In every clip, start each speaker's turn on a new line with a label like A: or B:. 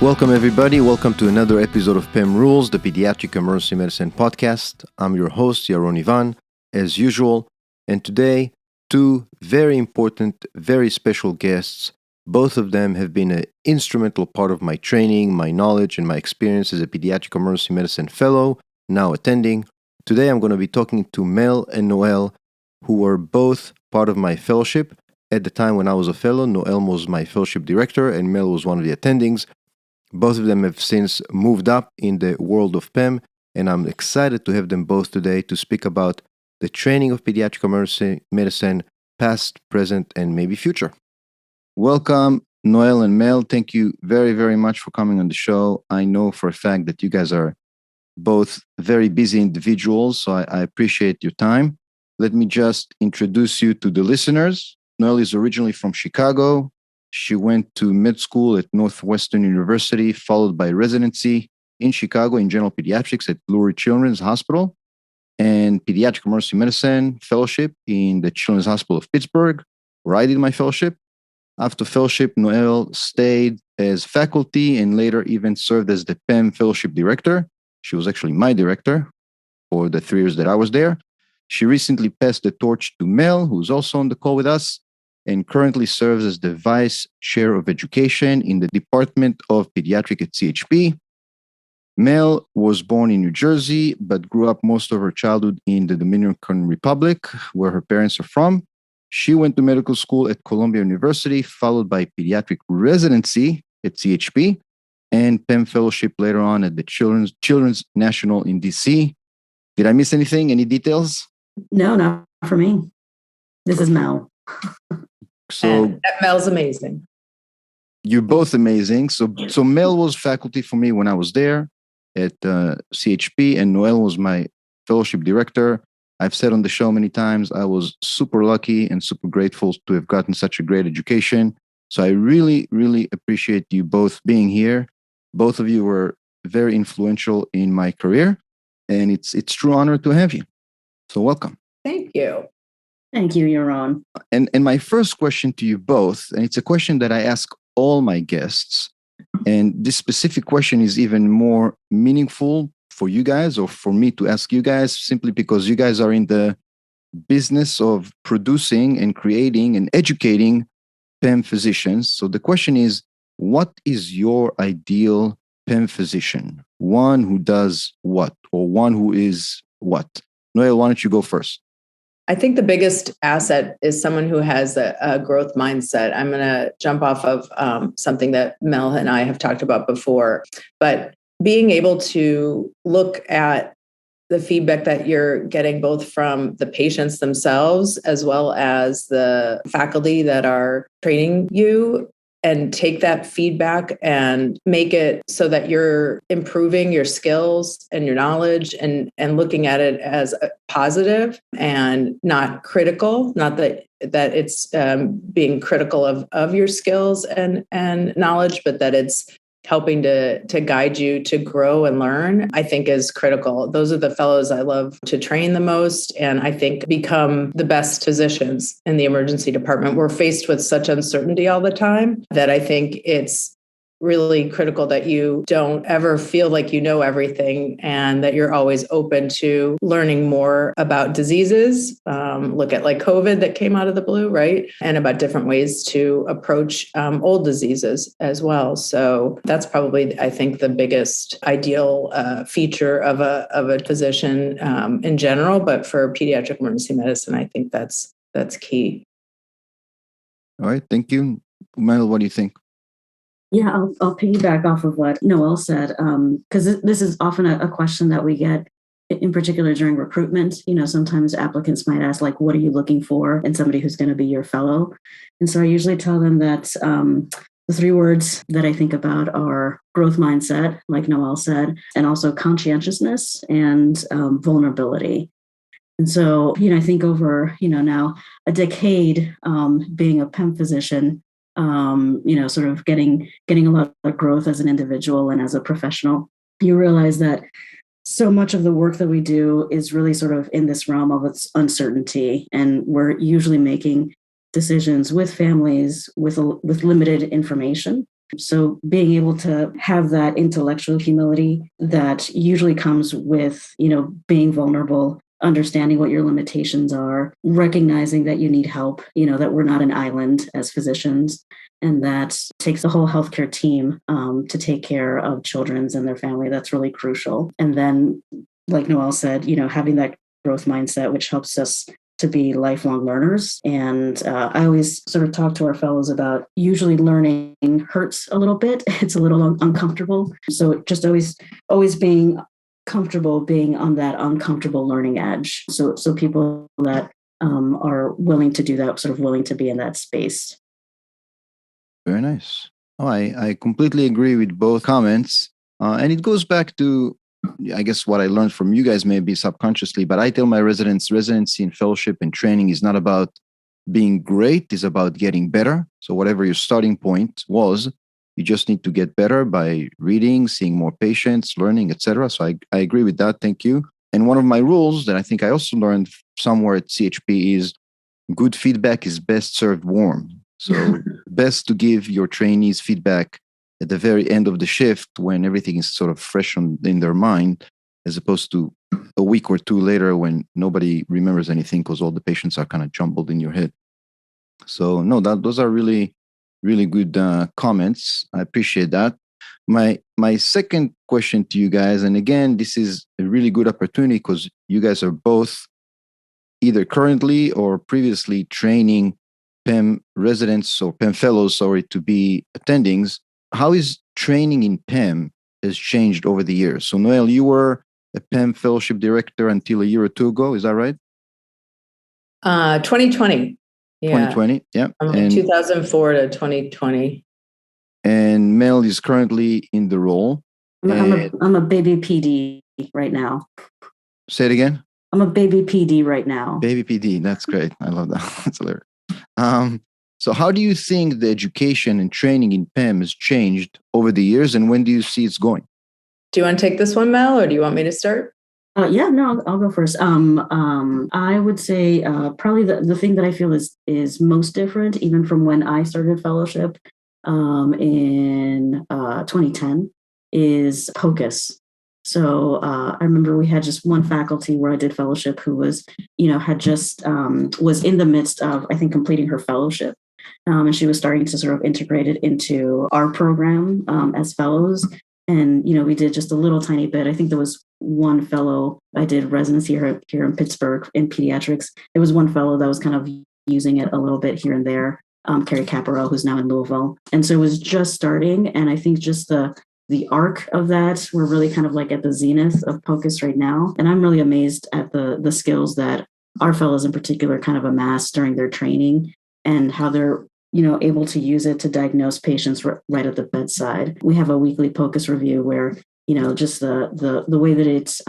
A: Welcome, everybody. Welcome to another episode of PEM Rules, the Pediatric Emergency Medicine Podcast. I'm your host, Yaron Ivan, as usual. And today, two very important, very special guests. Both of them have been an instrumental part of my training, my knowledge, and my experience as a Pediatric Emergency Medicine Fellow, now attending. Today, I'm going to be talking to Mel and Noel, who were both part of my fellowship. At the time when I was a fellow, Noel was my fellowship director, and Mel was one of the attendings. Both of them have since moved up in the world of PEM, and I'm excited to have them both today to speak about the training of pediatric emergency medicine, past, present, and maybe future. Welcome, Noel and Mel. Thank you very, very much for coming on the show. I know for a fact that you guys are both very busy individuals, so I appreciate your time. Let me just introduce you to the listeners. Noel is originally from Chicago. She went to med school at Northwestern University, followed by residency in Chicago in general pediatrics at Lurie Children's Hospital, and pediatric emergency medicine fellowship in the Children's Hospital of Pittsburgh, where I did my fellowship. After fellowship, Noel stayed as faculty and later even served as the PEM fellowship director. She was actually my director for the 3 years that I was there. She recently passed the torch to Mel, who's also on the call with us, and currently serves as the Vice Chair of Education in the Department of Pediatric at CHP. Mel was born in New Jersey, but grew up most of her childhood in the Dominican Republic, where her parents are from. She went to medical school at Columbia University, followed by pediatric residency at CHP, and PEM fellowship later on at the Children's National in DC. Did I miss anything? Any details?
B: No, not for me. This is Mel.
C: So Mel's amazing.
A: You're both amazing. So Mel was faculty for me when I was there at CHP, and Noel was my fellowship director. I've said on the show many times, I was super lucky and super grateful to have gotten such a great education. So I really, really appreciate you both being here. Both of you were very influential in my career, and it's true honor to have you. So welcome.
C: Thank you.
B: Thank you, Yaron.
A: And my first question to you both, and it's a question that I ask all my guests, and this specific question is even more meaningful for you guys or for me to ask you guys, simply because you guys are in the business of producing and creating and educating PEM physicians. So the question is, what is your ideal PEM physician? One who does what, or one who is what? Noel, why don't you go first?
C: I think the biggest asset is someone who has a growth mindset. I'm going to jump off of something that Mel and I have talked about before, but being able to look at the feedback that you're getting both from the patients themselves as well as the faculty that are training you, and take that feedback and make it so that you're improving your skills and your knowledge and looking at it as a positive and not critical, not that it's being critical of your skills and knowledge, but that it's helping to guide you to grow and learn, I think is critical. Those are the fellows I love to train the most, and I think become the best physicians in the emergency department. We're faced with such uncertainty all the time that I think it's really critical that you don't ever feel like you know everything, and that you're always open to learning more about diseases. Look at like COVID that came out of the blue, right? And about different ways to approach old diseases as well. So that's probably, I think, the biggest ideal feature of a physician in general. But for pediatric emergency medicine, I think that's key.
A: All right. Thank you. Mel, what do you think?
B: Yeah, I'll piggyback off of what Noel said, because this is often a question that we get, in particular during recruitment. You know, sometimes applicants might ask, like, what are you looking for in somebody who's going to be your fellow? And so I usually tell them that the 3 words that I think about are growth mindset, like Noel said, and also conscientiousness and vulnerability. And so, I think over, now a decade being a PEM physician, sort of getting a lot of growth as an individual and as a professional, you realize that so much of the work that we do is really sort of in this realm of its uncertainty. And we're usually making decisions with families with limited information. So being able to have that intellectual humility that usually comes with, being vulnerable, understanding what your limitations are, recognizing that you need help, that we're not an island as physicians, and that takes the whole healthcare team to take care of children's and their family. That's really crucial. And then, like Noel said, having that growth mindset, which helps us to be lifelong learners. And I always sort of talk to our fellows about usually learning hurts a little bit. It's a little uncomfortable. So just always being comfortable being on that uncomfortable learning edge. So people that are willing to do that, sort of willing to be in that space.
A: Very nice. Oh, I completely agree with both comments. And it goes back to, I guess, what I learned from you guys, maybe subconsciously, but I tell my residents, residency and fellowship and training is not about being great, it's about getting better. So whatever your starting point was, you just need to get better by reading, seeing more patients, learning, etc. So I agree with that. Thank you. And one of my rules that I think I also learned somewhere at CHP is good feedback is best served warm. So best to give your trainees feedback at the very end of the shift when everything is sort of fresh in their mind, as opposed to a week or two later when nobody remembers anything because all the patients are kind of jumbled in your head. So no, those are really, really good comments. I appreciate that. My second question to you guys, and again, this is a really good opportunity because you guys are both either currently or previously training PEM residents or PEM fellows, to be attendings. How is training in PEM has changed over the years? So Noel, you were a PEM fellowship director until a year or two ago. Is that right?
C: 2020. Yeah.
A: 2020. Yeah.
C: And 2004 to 2020.
A: And Mel is currently in the role.
B: I'm a baby PD right now.
A: Say it again.
B: I'm a baby PD right now.
A: Baby PD. That's great. I love that. That's hilarious. So how do you think the education and training in PEM has changed over the years, and when do you see it's going?
C: Do you want to take this one, Mel, or do you want me to start?
B: Yeah, no, I'll go first. I would say probably the thing that I feel is most different, even from when I started fellowship in 2010, is POCUS. So I remember we had just one faculty where I did fellowship who was, had just was in the midst of, I think, completing her fellowship. And she was starting to sort of integrate it into our program as fellows. And, we did just a little tiny bit. I think there was one fellow, I did residency here in Pittsburgh in pediatrics. There was one fellow that was kind of using it a little bit here and there, Carrie Caparel, who's now in Louisville. And so it was just starting. And I think just the arc of that, we're really kind of like at the zenith of POCUS right now. And I'm really amazed at the skills that our fellows in particular kind of amass during their training and how they're able to use it to diagnose patients right at the bedside. We have a weekly POCUS review where, just the way that it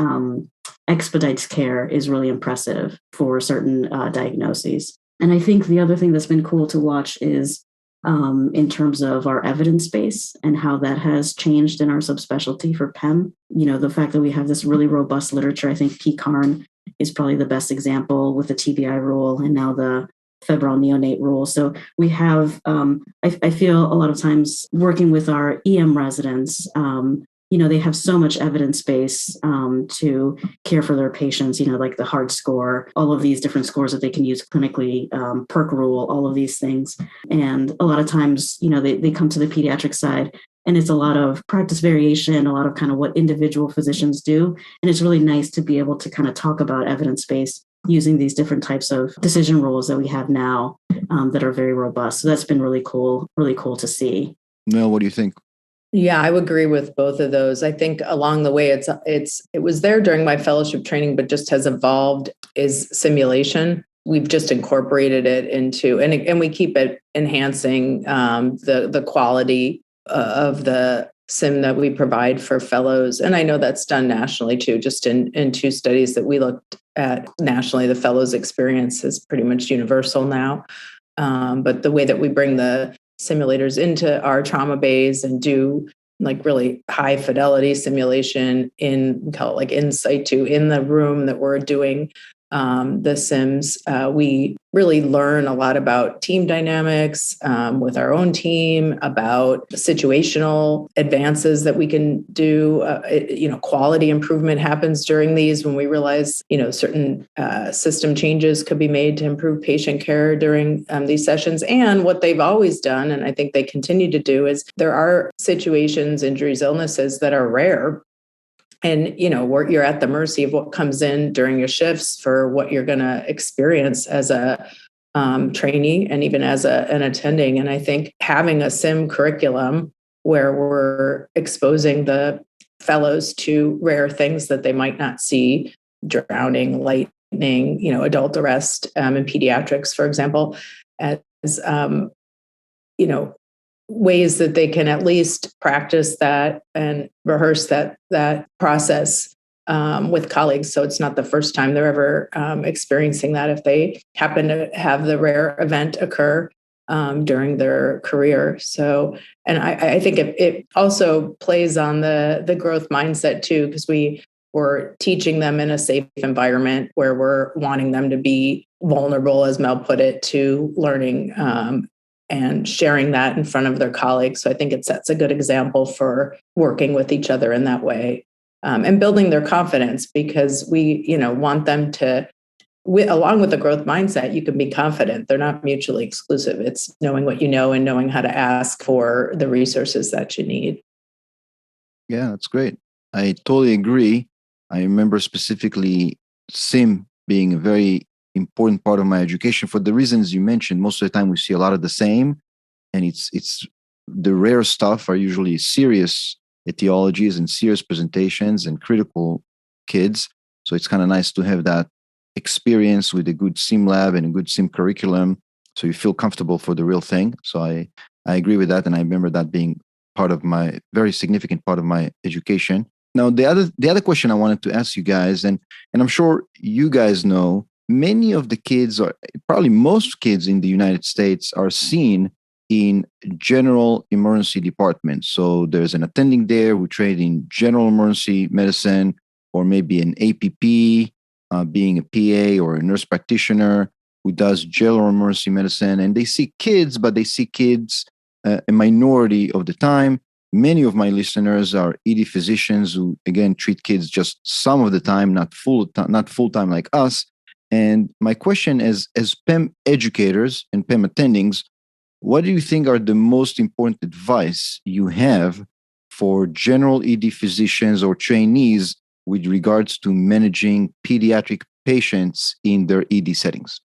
B: expedites care is really impressive for certain diagnoses. And I think the other thing that's been cool to watch is in terms of our evidence base and how that has changed in our subspecialty for PEM. The fact that we have this really robust literature. I think PCARN is probably the best example with the TBI rule and now the febrile neonate rule. So we have, I feel a lot of times working with our EM residents, they have so much evidence base to care for their patients, like the hard score, all of these different scores that they can use clinically, PERC rule, all of these things. And a lot of times, they come to the pediatric side and it's a lot of practice variation, a lot of kind of what individual physicians do. And it's really nice to be able to kind of talk about evidence base using these different types of decision rules that we have now that are very robust. So that's been really cool to see.
A: Mel, what do you think?
C: Yeah, I would agree with both of those. I think along the way, it was there during my fellowship training, but just has evolved is simulation. We've just incorporated it into, and we keep it enhancing the quality of the sim that we provide for fellows. And I know that's done nationally too, just in two studies that we looked at nationally. The fellows experience is pretty much universal now. But the way that we bring the simulators into our trauma bays and do like really high fidelity simulation in, we call it like in situ, in the room that we're doing the Sims, we really learn a lot about team dynamics with our own team, about situational advances that we can do. Quality improvement happens during these when we realize, certain system changes could be made to improve patient care during these sessions. And what they've always done, and I think they continue to do, is there are situations, injuries, illnesses that are rare. And, you're at the mercy of what comes in during your shifts for what you're going to experience as a trainee and even as an attending. And I think having a sim curriculum where we're exposing the fellows to rare things that they might not see, drowning, lightning, adult arrest in pediatrics, for example, as, ways that they can at least practice that and rehearse that process with colleagues. So it's not the first time they're ever experiencing that if they happen to have the rare event occur during their career. So, and I think it also plays on the growth mindset too, because we're teaching them in a safe environment where we're wanting them to be vulnerable, as Mel put it, to learning and sharing that in front of their colleagues. So I think it sets a good example for working with each other in that way and building their confidence, because we, want them to, along with the growth mindset, you can be confident. They're not mutually exclusive. It's knowing what you know and knowing how to ask for the resources that you need.
A: Yeah, that's great. I totally agree. I remember specifically SIM being a very important part of my education for the reasons you mentioned. Most of the time we see a lot of the same, and it's the rare stuff are usually serious etiologies and serious presentations and critical kids. So it's kind of nice to have that experience with a good SIM lab and a good SIM curriculum, so you feel comfortable for the real thing. So I agree with that, and I remember that being part of my very significant part of my education. Now the other question I wanted to ask you guys, and I'm sure you guys know, many of the kids, or probably most kids in the United States, are seen in general emergency departments. So there's an attending there who trained in general emergency medicine, or maybe an APP, being a PA or a nurse practitioner who does general emergency medicine. And they see kids, but they see kids a minority of the time. Many of my listeners are ED physicians who, again, treat kids just some of the time, not full time like us. And my question is, as PEM educators and PEM attendings, what do you think are the most important advice you have for general ED physicians or trainees with regards to managing pediatric patients in their ED settings?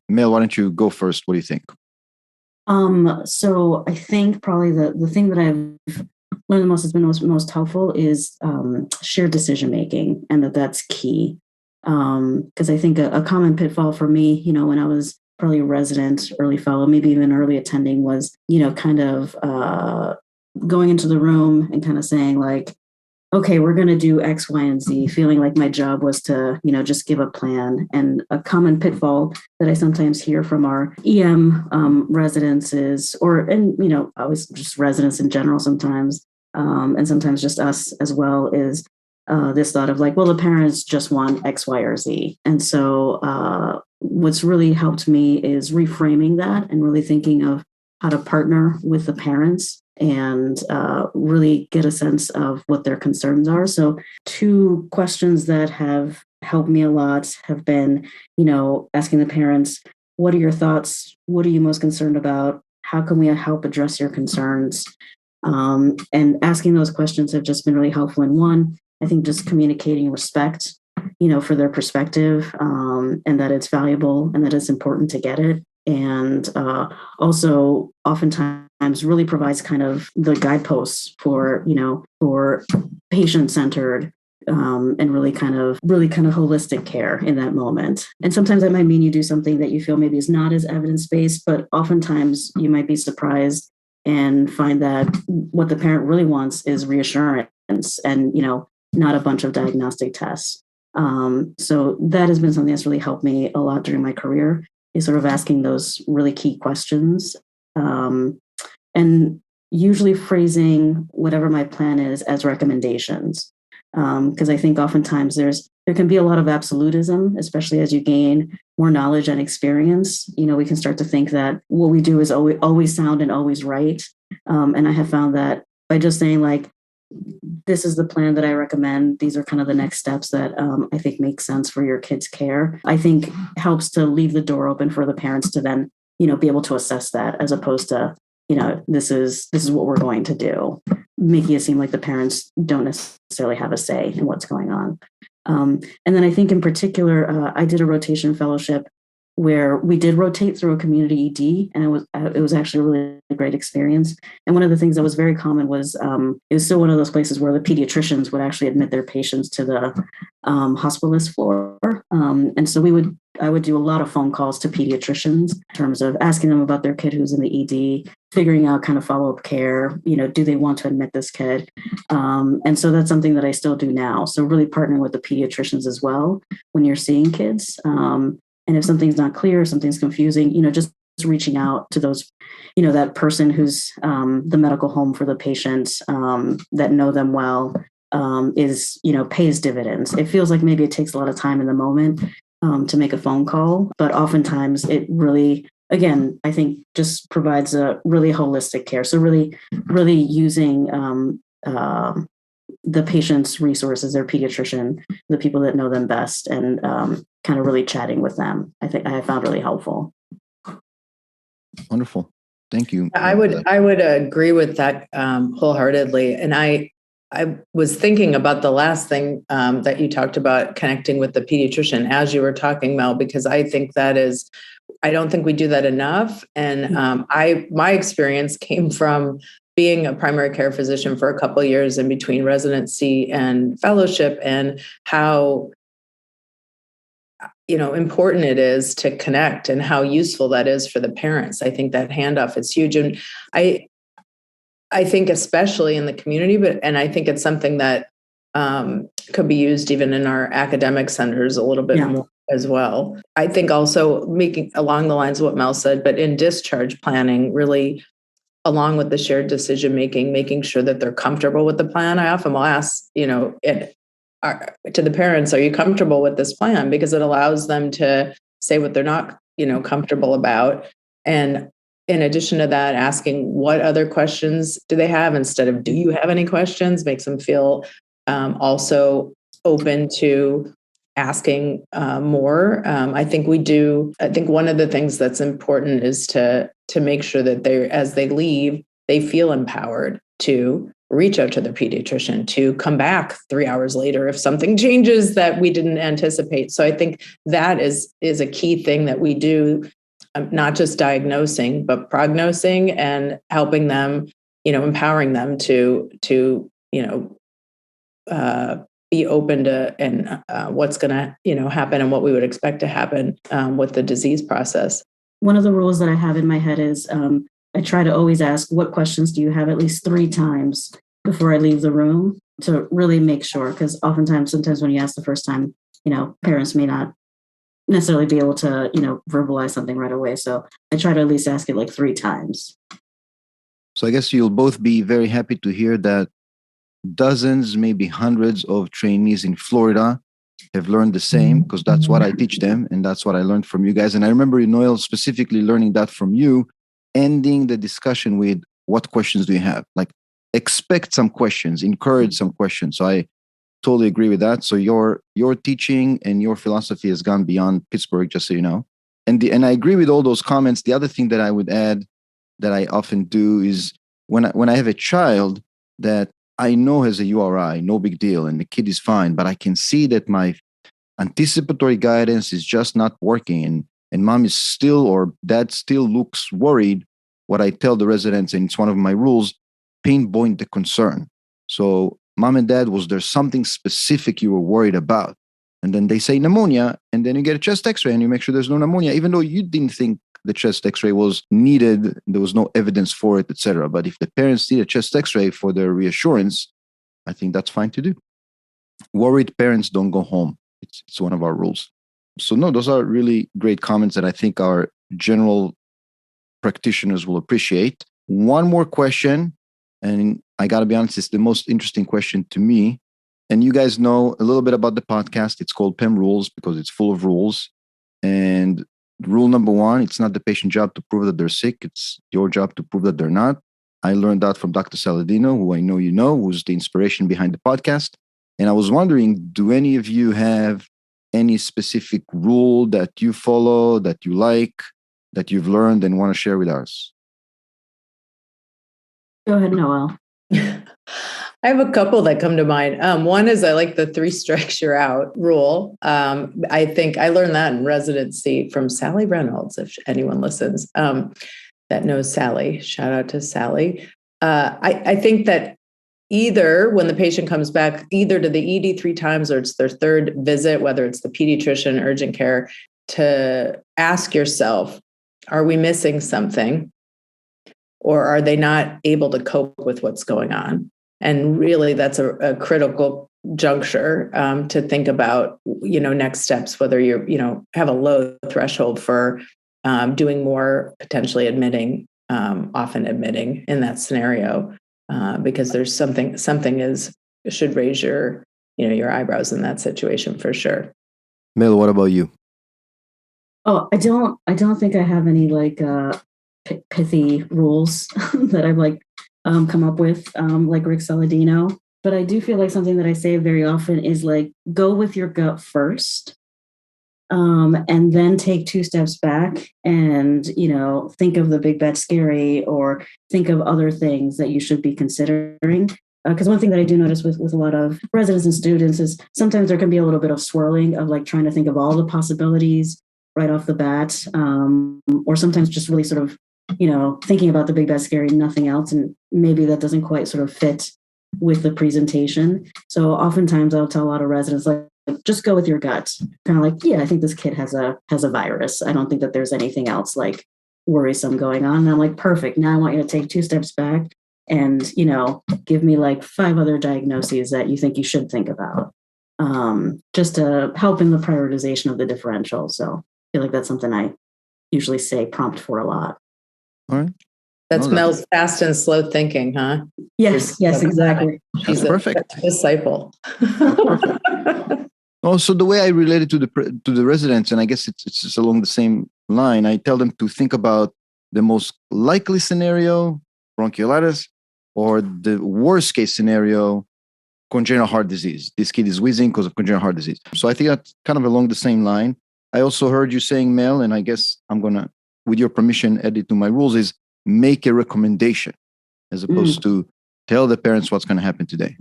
A: Mel, why don't you go first? What do you think?
B: So I think probably the thing that I've learned the most, has been most helpful, is shared decision making, and that's key. Because I think a common pitfall for me, when I was probably a resident, early fellow, maybe even early attending, was, kind of going into the room and kind of saying like, okay, we're going to do X, Y, and Z, feeling like my job was to, just give a plan. And a common pitfall that I sometimes hear from our EM residents is, always just residents in general sometimes, and sometimes just us as well, is this thought of like, well, the parents just want X, Y, or Z. And so what's really helped me is reframing that and really thinking of how to partner with the parents and really get a sense of what their concerns are. So 2 questions that have helped me a lot have been, asking the parents, what are your thoughts? What are you most concerned about? How can we help address your concerns? And asking those questions have just been really helpful. In one, I think just communicating respect, for their perspective, and that it's valuable and that it's important to get it. And also oftentimes really provides kind of the guideposts for patient-centered and really kind of holistic care in that moment. And sometimes that might mean you do something that you feel maybe is not as evidence-based, but oftentimes you might be surprised and find that what the parent really wants is reassurance and, not a bunch of diagnostic tests. So that has been something that's really helped me a lot during my career, is sort of asking those really key questions, and usually phrasing whatever my plan is as recommendations. Because I think oftentimes there's there can be a lot of absolutism, especially as you gain more knowledge and experience. We can start to think that what we do is always sound and always right. And I have found that by just saying like, this is the plan that I recommend. These are kind of the next steps that I think make sense for your kids' care. I think helps to leave the door open for the parents to then, be able to assess that, as opposed to, this is what we're going to do, making it seem like the parents don't necessarily have a say in what's going on. And then I think in particular, I did a rotation fellowship where we did rotate through a community ED, and it was actually a really great experience. And one of the things that was very common was it was still one of those places where the pediatricians would actually admit their patients to the hospitalist floor, and so I would do a lot of phone calls to pediatricians in terms of asking them about their kid who's in the ED, figuring out kind of follow-up care. Do they want to admit this kid? And so that's something that I still do now. So really partnering with the pediatricians as well when you're seeing kids. And if something's not clear, something's confusing, just reaching out to those, that person who's the medical home for the patient, that know them well, is, pays dividends. It feels like maybe it takes a lot of time in the moment to make a phone call, but oftentimes it really, again, I think just provides a really holistic care. So really, really using the patient's resources, their pediatrician, the people that know them best, and kind of really chatting with them, I think I have found really helpful.
A: Wonderful. Thank you.
C: I would agree with that wholeheartedly. And I was thinking about the last thing that you talked about, connecting with the pediatrician as you were talking, Mel, because I think I don't think we do that enough. And my experience came from being a primary care physician for a couple of years in between residency and fellowship, and how important it is to connect and how useful that is for the parents. I think that handoff is huge. And I think especially in the community, and I think it's something that could be used even in our academic centers a little bit more as well. I think also making along the lines of what Mel said, but in discharge planning, really along with the shared decision making, making sure that they're comfortable with the plan. I often will ask, to the parents, are you comfortable with this plan? Because it allows them to say what they're not, comfortable about. And in addition to that, asking what other questions do they have instead of do you have any questions, makes them feel also open to asking more. I think one of the things that's important is to make sure that as they leave, they feel empowered to reach out to the pediatrician, to come back 3 hours later if something changes that we didn't anticipate. So I think that is a key thing that we do, not just diagnosing, but prognosing and helping them, empowering them to be open to and what's going to happen and what we would expect to happen with the disease process.
B: One of the rules that I have in my head is I try to always ask, what questions do you have, at least 3 times before I leave the room, to really make sure, because sometimes when you ask the first time, parents may not necessarily be able to verbalize something right away. So I try to at least ask it like 3 times.
A: So I guess you'll both be very happy to hear that dozens, maybe hundreds of trainees in Florida have learned the same, because that's what I teach them. And that's what I learned from you guys. And I remember, Noel, specifically learning that from you, ending the discussion with, what questions do you have? Like, expect some questions, encourage some questions. So I totally agree with that. So your teaching and your philosophy has gone beyond Pittsburgh, just so you know. And I agree with all those comments. The other thing that I would add that I often do is when I have a child that I know has a URI, no big deal, and the kid is fine, but I can see that my anticipatory guidance is just not working, and mom is still, or dad still looks worried. What I tell the residents, and it's one of my rules, pinpoint the concern. So, mom and dad, was there something specific you were worried about? And then they say pneumonia, and then you get a chest x-ray and you make sure there's no pneumonia, even though you didn't think the chest x-ray was needed, there was no evidence for it, etc. But if the parents need a chest x-ray for their reassurance, I think that's fine to do. Worried parents don't go home. It's one of our rules. So no, those are really great comments that I think our general practitioners will appreciate. One more question, and I got to be honest, it's the most interesting question to me. And you guys know a little bit about the podcast. It's called PEM Rules because it's full of rules. And rule number one, it's not the patient's job to prove that they're sick. It's your job to prove that they're not. I learned that from Dr. Saladino, who I know you know, who's the inspiration behind the podcast. And I was wondering, do any of you have any specific rule that you follow, that you like, that you've learned and want to share with us?
B: Go ahead, Noel.
C: I have a couple that come to mind. One is I like the 3 strikes you're out rule. I think I learned that in residency from Sally Reynolds, if anyone listens, that knows Sally. Shout out to Sally. I think that either when the patient comes back, either to the ED 3 times or it's their 3rd visit, whether it's the pediatrician, urgent care, to ask yourself, are we missing something? Or are they not able to cope with what's going on? And really, that's a critical juncture to think about, next steps, whether you're, have a low threshold for doing more, potentially admitting, often admitting in that scenario, because there's something should raise your eyebrows in that situation for sure.
A: Mel, what about you?
B: Oh, I don't think I have any pithy rules that I've come up with, like Rick Saladino. But I do feel like something that I say very often is go with your gut first, and then take 2 steps back and, think of the big bad scary or think of other things that you should be considering. Because one thing that I do notice with a lot of residents and students is sometimes there can be a little bit of swirling of trying to think of all the possibilities right off the bat, or sometimes just really sort of, thinking about the big bad scary, nothing else. And maybe that doesn't quite sort of fit with the presentation. So oftentimes I'll tell a lot of residents, just go with your gut. Kind of yeah, I think this kid has a virus. I don't think that there's anything else worrisome going on. And I'm perfect. Now I want you to take 2 steps back and, give me 5 other diagnoses that you think you should think about, just to help in the prioritization of the differential. So I feel like that's something I usually say prompt for a lot.
A: All right.
C: That's Mel's fast and slow thinking, huh?
B: Yes, exactly.
A: She's perfect.
C: Disciple.
A: Also, the way I relate it to the residents, and I guess it's just along the same line, I tell them to think about the most likely scenario, bronchiolitis, or the worst case scenario, congenital heart disease. This kid is wheezing because of congenital heart disease. So I think that's kind of along the same line. I also heard you saying, Mel, and I guess I'm going to, with your permission, add it to my rules, is make a recommendation as opposed to tell the parents what's going to happen today.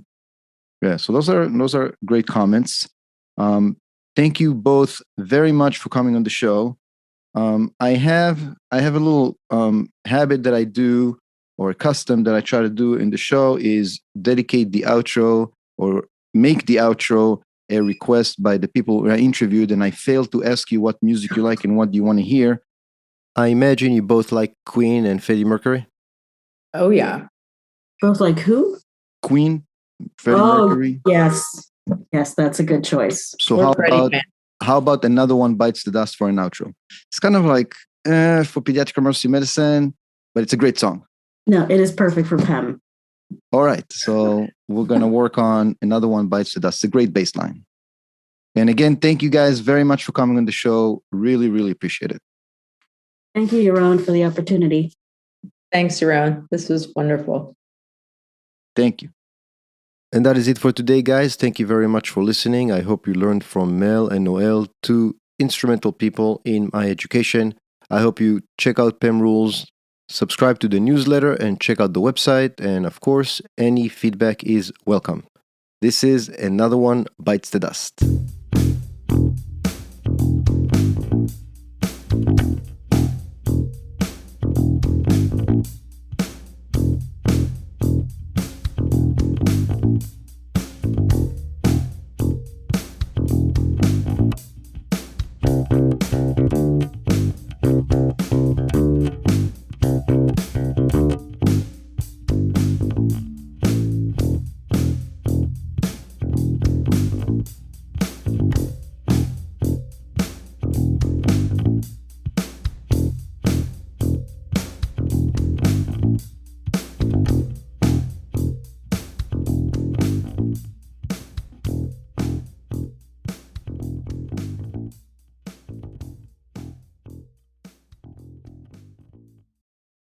A: Yeah, so those are great comments. Thank you both very much for coming on the show. I have a little habit that I do, or a custom that I try to do in the show, is dedicate the outro or make the outro a request by the people I interviewed, and I failed to ask you what music you like and what you want to hear. I imagine you both like Queen and Freddie Mercury.
C: Oh yeah,
B: both like who?
A: Queen, Freddie Mercury.
B: Yes, that's a good choice.
A: So how about Another One Bites the Dust for an outro? It's kind of for pediatric emergency medicine, but it's a great song.
B: No, it is perfect for PEM.
A: All right, so we're going to work on Another One Bites the Dust. It's a great baseline. And again, thank you guys very much for coming on the show. Really, really appreciate it.
B: Thank you, Yaron, for the opportunity.
C: Thanks, Yaron. This was wonderful.
A: Thank you. And that is it for today, guys. Thank you very much for listening. I hope you learned from Mel and Noel, 2 instrumental people in my education. I hope you check out PEM Rules, subscribe to the newsletter, and check out the website. And of course, any feedback is welcome. This is Another One Bites the Dust.